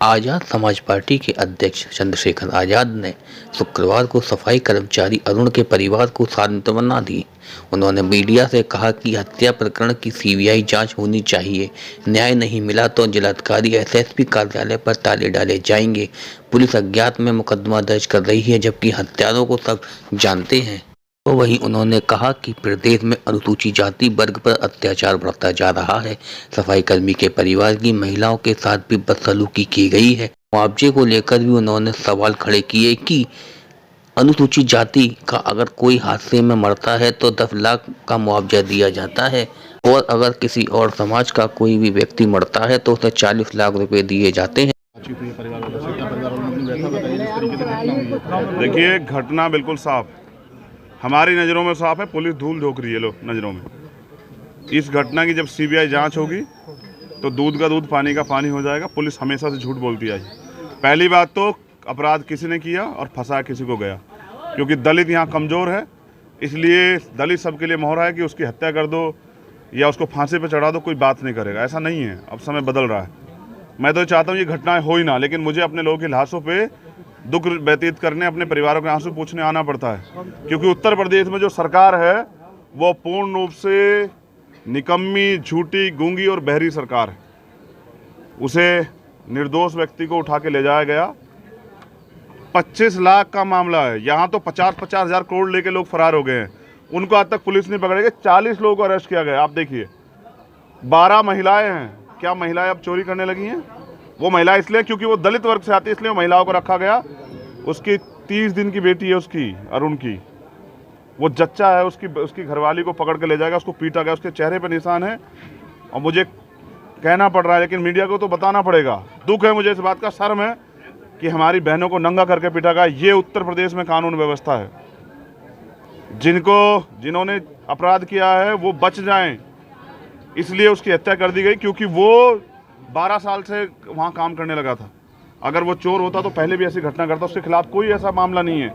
Azad Samaj party के अध्यक्ष चंद्रशेखर आजाद ने शुक्रवार को सफाई कर्मचारी अरुण के परिवार को सांत्वना दी। उन्होंने मीडिया से कहा कि हत्या प्रकरण की सीबीआई जांच होनी चाहिए। न्याय नहीं मिला तो जिलाधिकारी एसएसपी कार्यालय पर ताले डाले जाएंगे। पुलिस अज्ञात में मुकदमा दर्ज कर रही है, जबकि हत्यारों को सब जानते हैं। तो वहीं उन्होंने कहा कि प्रदेश में अनुसूचित जाति वर्ग पर अत्याचार बढ़ता जा रहा है। सफाई कर्मी के परिवार की महिलाओं के साथ भी बदसलूकी की गई है। मुआवजे को लेकर भी उन्होंने सवाल खड़े किए कि अनुसूचित जाति का अगर कोई हादसे में मरता है तो 10 लाख का मुआवजा दिया जाता है, और अगर किसी और समाज का कोई भी व्यक्ति मरता है तो उसे 40 लाख रुपए दिए जाते हैं। देखिए, घटना बिल्कुल साफ, हमारी नज़रों में साफ है। पुलिस धूल झोंक रही है लोग नज़रों में। इस घटना की जब सीबीआई जांच होगी तो दूध का दूध पानी का पानी हो जाएगा। पुलिस हमेशा से झूठ बोलती आई। पहली बात तो अपराध किसी ने किया और फंसा किसी को गया, क्योंकि दलित यहाँ कमज़ोर है, इसलिए दलित सबके लिए मोहरा है कि उसकी हत्या कर दो या उसको फांसी पर चढ़ा दो, कोई बात नहीं करेगा। ऐसा नहीं है, अब समय बदल रहा है। मैं तो चाहता हूँ ये घटनाएं हो ही ना, लेकिन मुझे अपने लोगों की लाशों पे दुख व्यतीत करने, अपने परिवारों के आंसू पूछने आना पड़ता है, क्योंकि उत्तर प्रदेश में जो सरकार है वो पूर्ण रूप से निकम्मी, झूठी, गूंगी और बहरी सरकार है। उसे निर्दोष व्यक्ति को उठा के ले जाया गया। 25 लाख का मामला है। यहाँ तो 50-50 हज़ार करोड़ लेके लोग फरार हो गए हैं, उनको आज तक पुलिस नहीं पकड़ेगी। 40 लोगों को अरेस्ट किया गया। आप देखिए, 12 महिलाएं हैं। क्या महिलाएं अब चोरी करने लगी हैं? वो महिला इसलिए क्योंकि वो दलित वर्ग से आती है, इसलिए महिलाओं को रखा गया। उसकी 30 दिन की बेटी है, उसकी अरुण की, वो जच्चा है। उसकी घरवाली को पकड़ के ले जाएगा, उसको पीटा गया, उसके चेहरे पर निशान है। और मुझे कहना पड़ रहा है, लेकिन मीडिया को तो बताना पड़ेगा। दुख है मुझे इस बात का, शर्म है कि हमारी बहनों को नंगा करके पीटा गया। ये उत्तर प्रदेश में कानून व्यवस्था है। जिन्होंने अपराध किया है वो बच जाएं, इसलिए उसकी हत्या कर दी गई, क्योंकि वो 12 साल से वहाँ काम करने लगा था। अगर वो चोर होता तो पहले भी ऐसी घटना करता। उसके खिलाफ कोई ऐसा मामला नहीं है।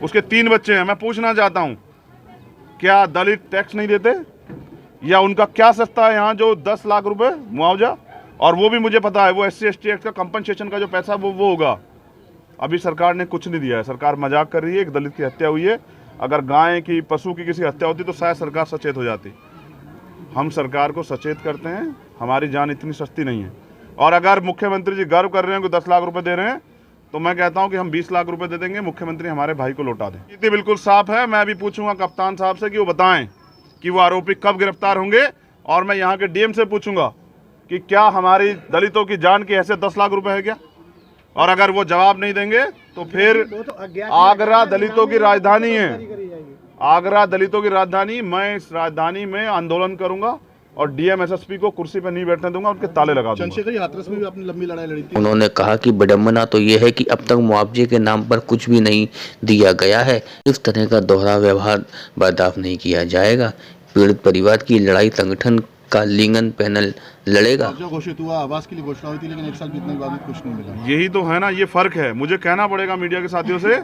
उसके 3 बच्चे हैं। मैं पूछना चाहता हूँ, क्या दलित टैक्स नहीं देते, या उनका क्या सस्ता है यहाँ जो 10 लाख रुपए मुआवजा? और वो भी मुझे पता है, वो SC/ST एक्ट का कंपनसेशन का जो पैसा वो होगा। अभी सरकार ने कुछ नहीं दिया है। सरकार मजाक कर रही है। एक दलित की हत्या हुई है। अगर गाय की, पशु की किसी हत्या होती तो शायद सरकार सचेत हो जाती। हम सरकार को सचेत करते हैं, हमारी जान इतनी सस्ती नहीं है। और अगर मुख्यमंत्री जी गर्व कर रहे हैं कि 10 लाख रुपए दे रहे हैं, तो मैं कहता हूं कि हम 20 लाख रुपए दे देंगे, मुख्यमंत्री हमारे भाई को लौटा दें। स्थिति बिल्कुल साफ है। मैं भी पूछूंगा कप्तान साहब से कि वो बताएं कि वो आरोपी कब गिरफ्तार होंगे, और मैं यहाँ के DM से पूछूंगा कि क्या हमारी दलितों की जान की हैसियत 10 लाख रुपए है क्या? और अगर वो जवाब नहीं देंगे तो फिर आगरा दलितों की राजधानी है। आगरा दलितों की राजधानी, मैं इस राजधानी में आंदोलन करूंगा और DM SSP को कुर्सी पर नहीं बैठने दूंगा, उनके ताले लगा दूंगा। चंद्रशेखर हाथरस में भी अपनी लंबी लड़ाई लड़ी थी। उन्होंने कहा कि विडंबना तो यह है कि अब तक मुआवजे के नाम पर कुछ भी नहीं दिया गया है। इस तरह का दोहरा व्यवहार बर्दाश्त नहीं किया जाएगा। पीड़ित परिवार की लड़ाई संगठन का लीगल पैनल लड़ेगा। जो घोषित हुआ, आवास के लिए घोषणा हुई थी, लेकिन 1 साल बीतने के बाद भी कुछ नहीं मिला। यही तो है ना, ये फर्क है। मुझे कहना पड़ेगा मीडिया के साथियों से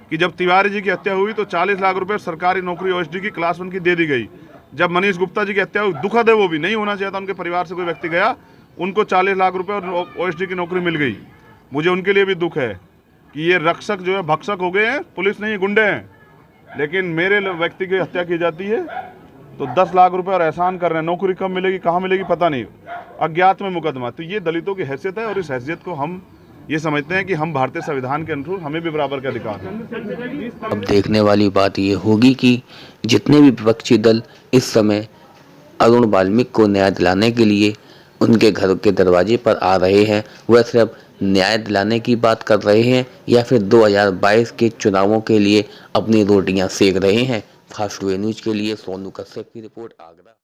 कि जब तिवारी जी की हत्या हुई तो 40 लाख रुपए सरकारी नौकरी OSD की क्लास 1 की दे दी गई। जब मनीष गुप्ता जी की हत्या हुई, दुखद है, वो भी नहीं होना चाहिए था। उनके परिवार से कोई व्यक्ति गया, उनको 40 लाख रुपए और OSD की नौकरी मिल गई। मुझे उनके लिए भी दुख है कि ये रक्षक जो है भक्षक हो गए हैं। पुलिस नहीं, गुंडे हैं। लेकिन मेरे व्यक्ति की हत्या की जाती है तो 10 लाख रुपए और एहसान कर रहे हैं। नौकरी कब मिलेगी, कहाँ मिलेगी, पता नहीं, अज्ञात में मुकदमा। तो ये दलितों की हैसियत है, और इस हैसियत को हम ये समझते हैं कि हम भारतीय संविधान के अनुसार हमें भी बराबर के अधिकार हैं। अब देखने वाली बात ये होगी कि जितने भी विपक्षी दल इस समय अरुण वाल्मीकि को न्याय दिलाने के लिए उनके घर के दरवाजे पर आ रहे हैं, वह सिर्फ न्याय दिलाने की बात कर रहे हैं या फिर 2022 के चुनावों के लिए अपनी रोटियां सेक रहे हैं। फास्ट वे न्यूज के लिए सोनू कश्यप की रिपोर्ट, आगरा।